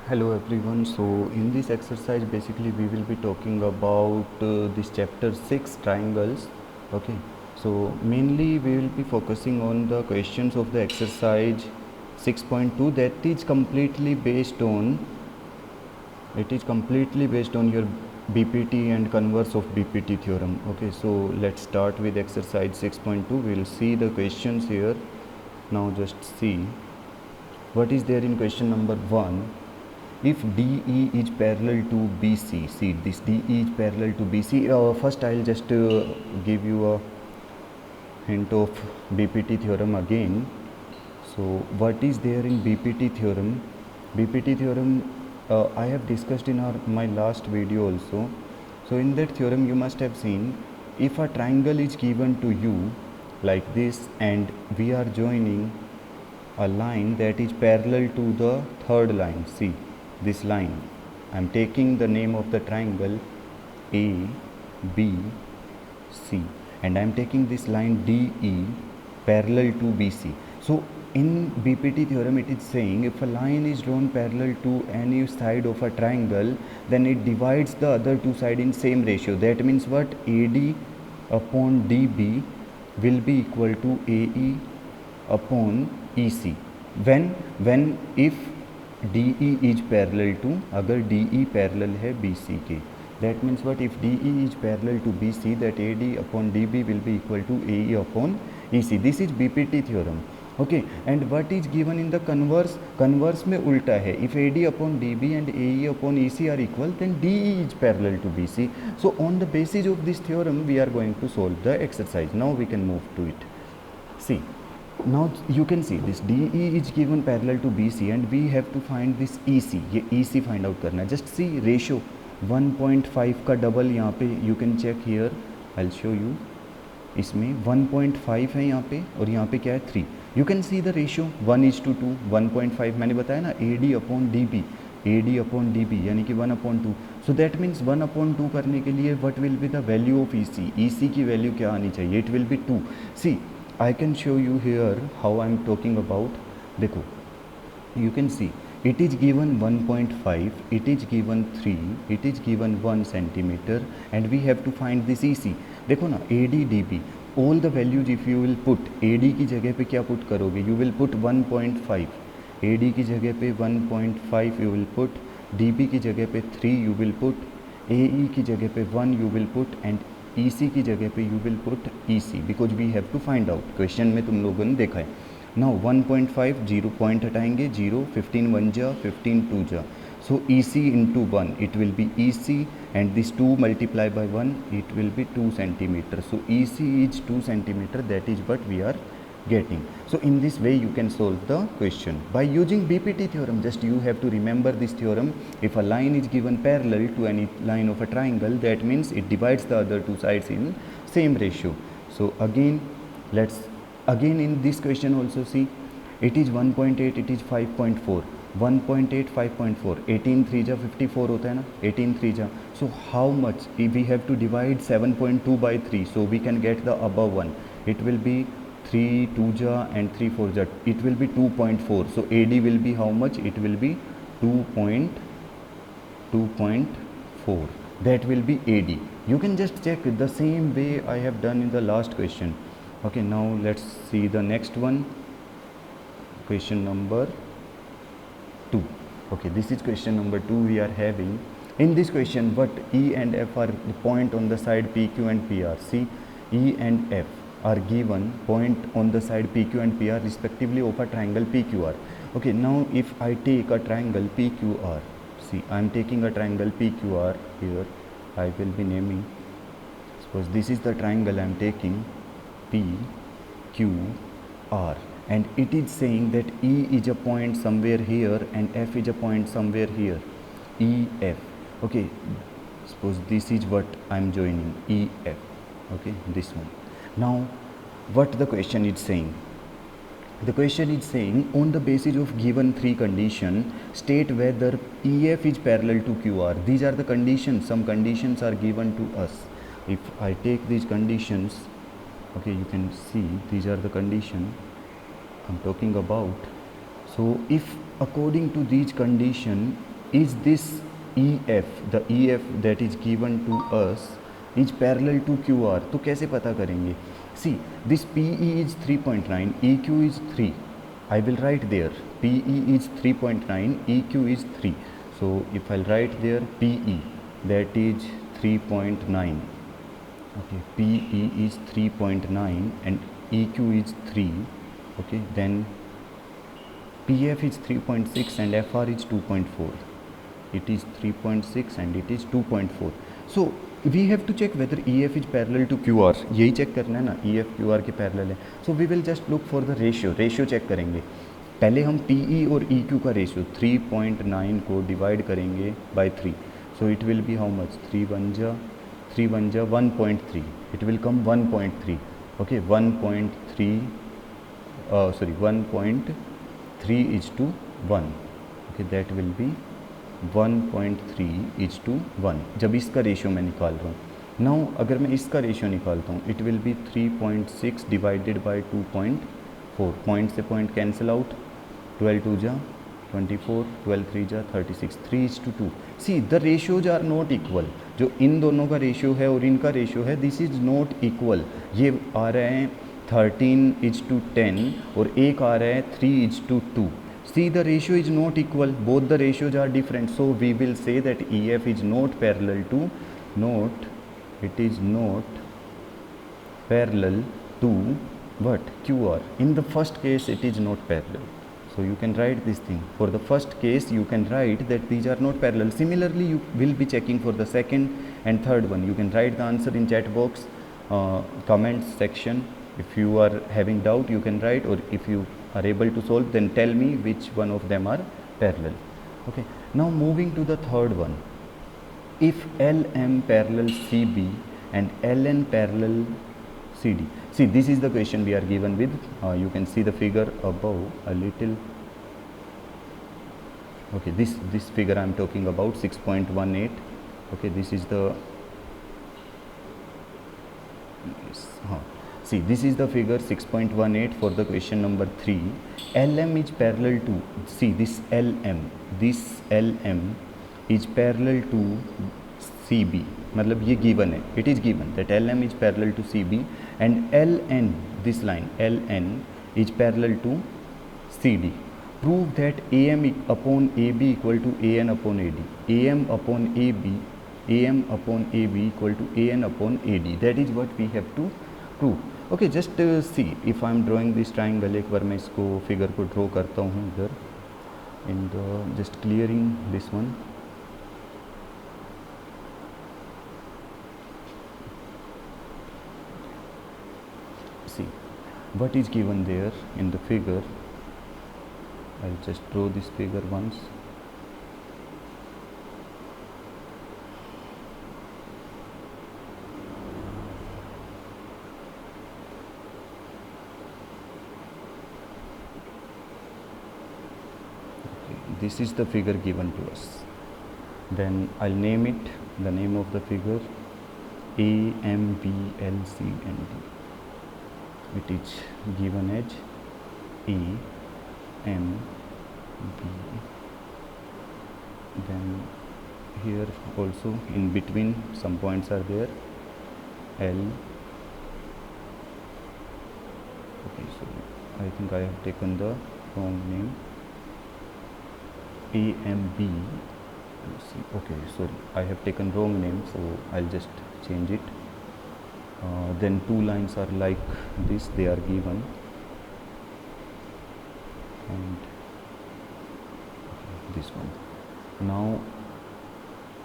Hello everyone. So in this exercise basically we will be talking about this chapter 6 triangles. Okay. So mainly we will be focusing on the questions of the exercise 6.2 that is completely based on your BPT and converse of BPT theorem. Okay. So let's start with exercise 6.2. We will see the questions here. Now just see what is there in question number 1. If DE is parallel to BC, see this DE is parallel to BC. First I'll just give you a hint of BPT theorem again. So what is there in BPT theorem? BPT theorem I have discussed in my last video also. So in that theorem you must have seen, if a triangle is given to you like this and we are joining a line that is parallel to the third line, see this line, I am taking the name of the triangle A, B, C, and I am taking this line DE parallel to BC. So in BPT theorem it is saying if a line is drawn parallel to any side of a triangle, then it divides the other two sides in same ratio. That means what? AD upon DB will be equal to AE upon EC. when if DE is parallel to, अगर DE parallel है BC के, that means what? If DE is parallel to BC, that AD upon DB will be equal to AE upon EC. This is BPT theorem. Okay, and what is given in the converse? Converse में उल्टा है. If AD upon DB and AE upon EC are equal, then DE is parallel to BC. So on the basis of this theorem we are going to solve the exercise. Now we can move to it. See, now you can see this DE is given parallel to BC and we have to find this EC. ये EC find out करना है. Just see ratio 1.5 का double यहाँ पे you can check here. I'll show you. इसमें 1.5 है यहाँ पे और यहाँ पे क्या है 3. You can see the ratio 1:2. 1.5 मैंने बताया ना, AD upon DB, AD upon DB यानी कि 1/2. So that means 1/2 करने के लिए what will be the value of EC? EC की वैल्यू क्या आनी चाहिए? It will be 2. See, I can show you here how I am talking about. देखो, you can see it is given 1.5, it is given 3, it is given 1 centimeter, and we have to find this EC. देखो ना, AD DB, all the values if you will put, AD की जगह पे क्या put करोगे? You will put 1.5, AD की जगह पे 1.5 you will put, DB की जगह पे 3 you will put, AE की जगह पे 1 you will put, and EC की जगह पे you will put EC because we have to find out. Question में तुम लोगों ने देखा है. Now 1.5 0 पॉइंट हटाएंगे 0, 15 1 जा, 15 2 जा. So EC into 1 it will be EC, and this 2 multiplied by 1 it will be 2 centimeter. So EC is 2 centimeter. That is what we are getting. So in this way you can solve the question by using BPT theorem. Just you have to remember this theorem. If a line is given parallel to any line of a triangle, that means it divides the other two sides in same ratio. So again in this question also see, it is 1.8, it is 5.4, 1.8 5.4, 18 3 जा 54 होता है ना, 18 3 जा. So how much? If we have to divide 7.2 by 3, so we can get the above one. It will be 3 2 ja and 3 4 ja, it will be 2.4. So AD will be how much? It will be 2.4. That will be AD. You can just check the same way I have done in the last question. Okay, now let's see the next one. Question number 2. Okay, this is question number 2 we are having. In this question, what E and F are the point on the side PQ and PR. See, E and F are given point on the side PQ and PR respectively of a triangle PQR. Okay, now if I take a triangle PQR, see I am taking a triangle PQR here. I will be naming, suppose this is the triangle I am taking, PQR, and it is saying that E is a point somewhere here and F is a point somewhere here, EF. Okay, suppose this is what I am joining, EF. Okay, this one. Now what the question is saying? The question is saying, on the basis of given 3 conditions, state whether EF is parallel to QR. These are the conditions. Some conditions are given to us. If I take these conditions, okay, you can see these are the conditions I'm talking about. So if according to these conditions is this EF, the EF that is given to us is parallel to QR. तो कैसे पता करेंगे? See, this PE is 3.9, EQ is 3. I will write there PE is 3.9, EQ is 3. So if I'll write there PE, that is 3.9. Okay, PE is 3.9 and EQ is 3. Okay, then PF is 3.6 and FR is 2.4. It is 3.6 and it is 2.4. So we have to check whether EF is parallel to QR. यही check करना है ना, EF QR के parallel है. So we will just look for the ratio check करेंगे. पहले हम PE और EQ का ratio 3.9 को divide करेंगे by 3. So it will be how much? 3 1 जा 1.3. It will come 1.3. Okay, 1.3. Sorry, 1.3 is to 1. Okay, that will be 1.3 is to 1. जब इसका रेशियो मैं निकाल रहा हूँ. नाउ अगर मैं इसका रेशियो निकालता हूँ, it will B 3.6 divided by 2.4. Point से पॉइंट कैंसिल आउट. 12 2 जा 24, 12 3 जा 36, 3 is to 2. See the ratios are not equal. जो इन दोनों का रेशियो है और इनका रेशियो है, दिस इज़ नॉट इक्वल. ये आ रहे हैं 13 is to 10 और एक आ रहा है 3 is to 2. See, the ratio is not equal, both the ratios are different, so we will say that EF is not parallel to what? QR. In the first case it is not parallel, so you can write this thing. For the first case you can write that these are not parallel. Similarly you will be checking for the second and third one. You can write the answer in chat box, comments section. If you are having doubt you can write, or if you are able to solve then tell me which one of them are parallel. Okay, now moving to the third one. If LM parallel CB and LN parallel CD. See, this is the question we are given with. You can see the figure above a little. Okay, this figure I am talking about, 6.18. Okay, this is the see, this is the figure 6.18 for the question number 3. LM is parallel to, see this LM is parallel to CB. मतलब ये given है, it is given that LM is parallel to CB and LN, this line LN is parallel to CD. Prove that AM upon AB equal to AN upon AD. AM upon AB equal to AN upon AD. That is what we have to prove. Okay, just see, if I am drawing this triangle, एक बार मैं इसको figure को draw करता हूँ इधर, and just clearing this one. See what is given there in the figure. I'll just draw this figure once. This is the figure given to us. Then I'll name it, the name of the figure A, M, B, L, C and D. It is given as A, M, B. Then here also in between some points are there, L. Okay, so I think I have taken the wrong name. AMB. Okay, sorry, I have taken wrong name, so I'll just change it. Then two lines are like this, they are given, and this one. Now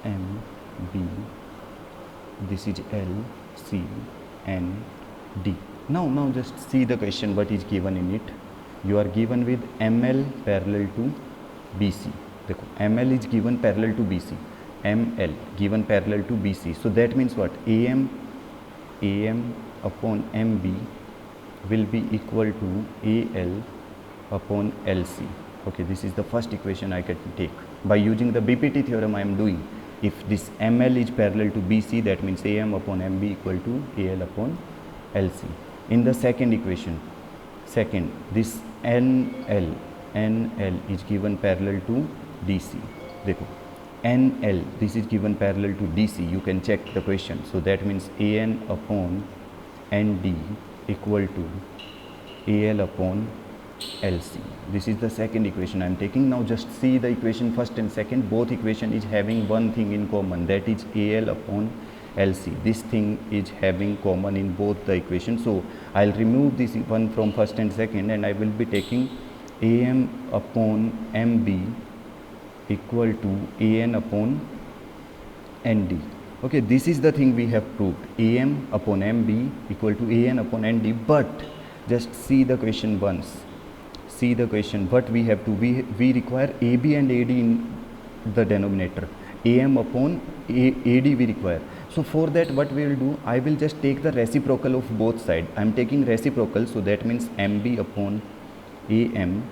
M, B, this is L, C, N, D. Now just see the question what is given in it. You are given with ML parallel to BC. देखो ML is given parallel to BC, ML given parallel to BC. So that means what? AM upon MB will be equal to AL upon LC. Okay, this is the first equation I can take. By using the BPT theorem I am doing. If this ML is parallel to BC, that means AM upon MB equal to AL upon LC. In the second equation, this NL is given parallel to DC. देखो NL, this is given parallel to DC. You can check the question. So that means AN upon ND equal to AL upon LC. This is the second equation I am taking. Now just see the equation first and second. Both equation is having one thing in common, that is AL upon LC. This thing is having common in both the equations. So I'll remove this one from first and second, and I will be taking AM upon MB equal to AN upon ND. Okay, this is the thing we have proved. AM upon MB equal to AN upon ND. But just see the question once. See the question. What we have to, we require AB and AD in the denominator. AM upon AD we require. So for that, what we will do, I will just take the reciprocal of both sides. I am taking reciprocal, so that means MB upon AM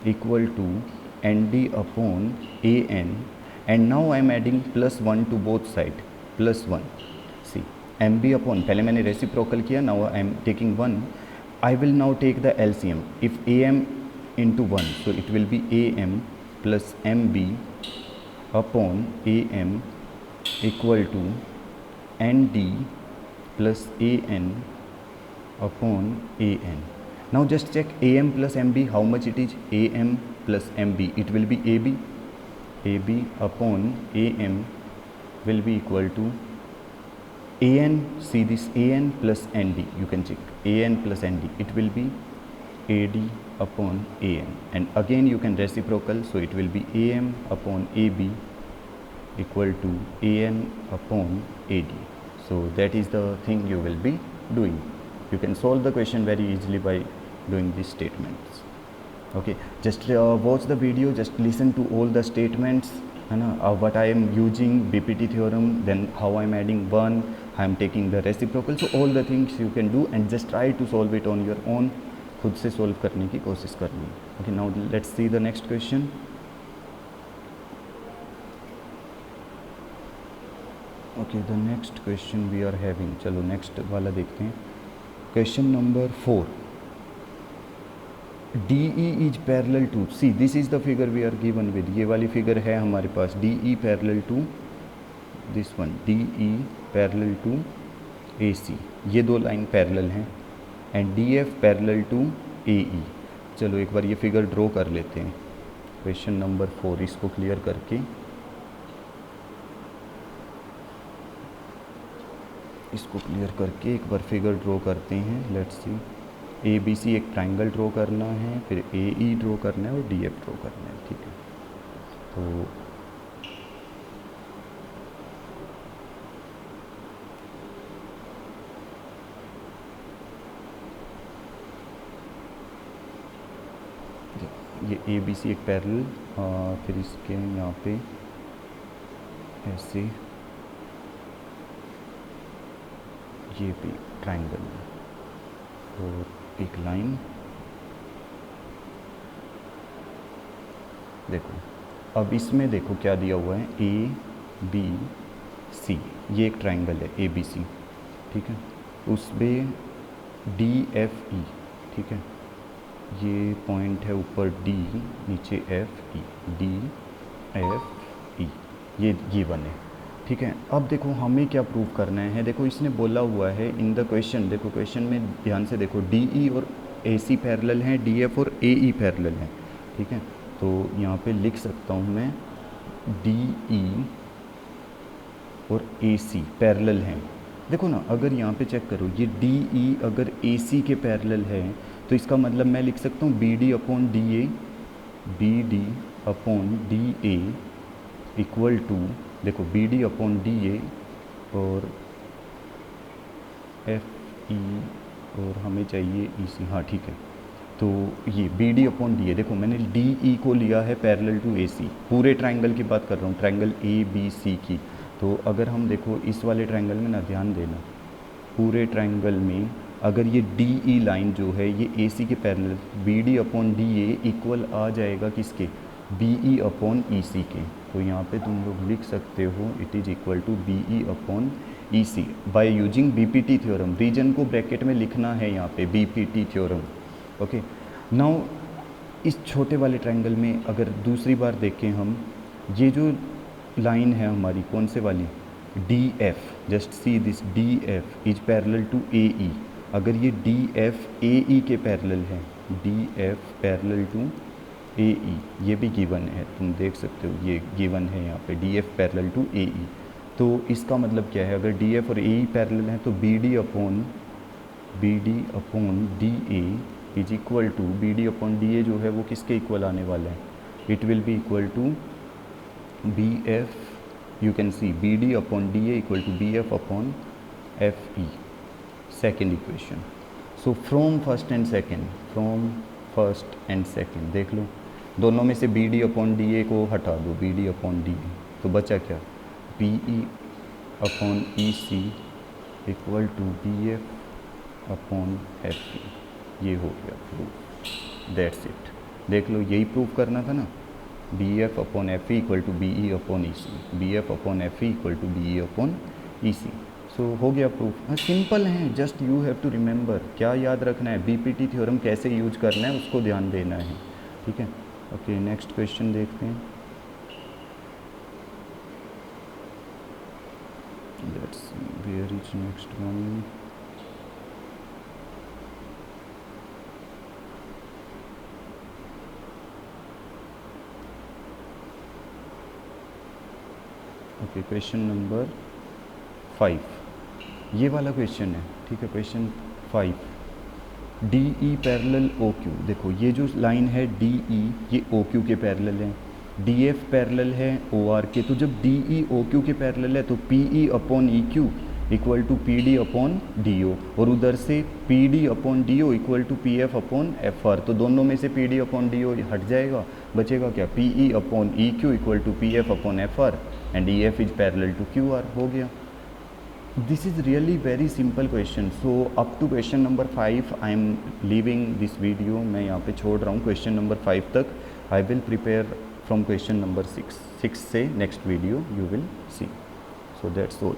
equal to ND upon AN, and now I am adding plus 1 to both sides, plus 1. See, MB upon, पहले मैंने reciprocal किया, now I am taking 1. I will now take the LCM. If AM into 1, so it will be AM plus MB upon AM equal to ND plus AN upon AN. Now just check AM plus MB, how much it is? AM plus MB, it will be AB. AB upon AM will be equal to AN, see this AN plus ND, you can check AN plus ND, it will be AD upon AN, and again you can reciprocal, so it will be AM upon AB equal to AN upon AD. So that is the thing you will be doing. You can solve the question very easily by doing these statements. Okay, just watch the video, just listen to all the statements, what I am using, BPT theorem, then how I am adding 1, I am taking the reciprocal. So all the things you can do, and just try to solve it on your own. खुद से solve करने की कोशिश करनी. Okay, now let's see the next question. Okay, the next question we are having, चलो next वाला देखते हैं. Question number 4. DE is parallel to, see this is the figure we are given with, ये वाली figure है हमारे पास, DE parallel to this one, DE parallel to AC, ये दो लाइन पैरेलल हैं, and DF parallel to AE. चलो एक बार ये फिगर ड्रॉ कर लेते हैं. क्वेश्चन नंबर 4, इसको क्लियर करके एक बार फिगर ड्रॉ करते हैं. लेट्स सी, ABC एक ट्रायंगल ड्रॉ करना है, फिर AE ड्रॉ करना है और DF ड्रॉ करना है. ठीक है, तो ये ABC एक पैरेलल, फिर इसके यहाँ पे ऐसे ये भी ट्रायंगल और एक लाइन. देखो अब इसमें देखो क्या दिया हुआ है, ABC, ये एक ट्रायंगल है ABC. ठीक है, उसमें DFE. ठीक है, ये पॉइंट है ऊपर D, नीचे FE, DFE, ये बने. ठीक है, अब देखो हमें क्या प्रूव करना है. देखो इसने बोला हुआ है इन द क्वेश्चन, देखो क्वेश्चन में ध्यान से देखो, DE और AC पैरेलल हैं, DF और AE पैरेलल हैं. ठीक है, तो यहाँ पे लिख सकता हूँ मैं DE और AC पैरेलल हैं. देखो ना, अगर यहाँ पे चेक करो, ये DE अगर AC के पैरेलल है तो इसका मतलब मैं लिख सकता हूँ BD upon DA, BD upon DA equal to, देखो BD अपॉन DA और FE और हमें चाहिए EC. हाँ ठीक है, तो ये BD अपॉन DA, देखो मैंने DE को लिया है पैरेलल टू AC, पूरे ट्रायंगल की बात कर रहा हूँ, ट्रायंगल ABC की. तो अगर हम देखो इस वाले ट्रायंगल में ना, ध्यान देना, पूरे ट्रायंगल में अगर ये DE लाइन जो है ये AC के parallel, BD upon DA equal आ जाएगा किसके, BE अपॉन EC के. तो यहाँ पे तुम लोग लिख सकते हो it is equal to BE upon EC by using BPT theorem. Reason को ब्रैकेट में लिखना है यहाँ पे, BPT थ्योरम. ओके, नाउ इस छोटे वाले ट्रायंगल में अगर दूसरी बार देखें हम, ये जो लाइन है हमारी कौन से वाली, D F, just see this D F is parallel to A E. अगर ये डी एफ ए ई के पैरेलल है, D F parallel to A E, ये भी गिवन है, तुम देख सकते हो ये गिवन है यहाँ पे, D F parallel to A ई। तो इसका मतलब क्या है, अगर डी एफ और ए ई पैरेलल हैं तो B D upon D A is equal to, B D upon D A जो है वो किसके इक्वल आने वाला है, it will be equal to B F, you can see BD upon DA equal to BF upon FE, second equation. So from first and second देख लो, दोनों में से BD upon DA को हटा दो, BD upon DA, तो बचा क्या, PE upon EC equal to BF upon FE, ये हो गया प्रूफ, दैट्स इट। देख लो, यही प्रूफ करना था ना, B F upon F E equal to B E upon E C, B F upon F E equal to B E upon E C. सो हो गया प्रूफ। हाँ, सिंपल है, just you have to remember, क्या याद रखना है, BPT theorem कैसे यूज करना है उसको ध्यान देना है, ठीक है। ओके, नेक्स्ट क्वेश्चन देखते हैं। Let's see where is next one. Okay, question number 5, ये वाला क्वेश्चन है, ठीक है। Question 5, D E parallel O Q. देखो ये जो लाइन है डी ई, ये ओ क्यू के पैरेलल है, डी एफ पैरेलल है ओ आर के। तो जब डी ई ओ क्यू के पैरेलल है तो P E upon E Q equal to P D upon D O, और उधर से P D upon D O equal to P F upon F R. तो दोनों में से P D upon D O हट जाएगा, बचेगा क्या, P E upon E Q equal to P F upon F R and E F is parallel to Q R. हो गया। This is really very simple question. So up to question number 5 I am leaving this video, मैं यहाँ पे छोड़ रहा हूँ question number 5 तक। I will prepare from question number 6 से next video you will see. So that's all.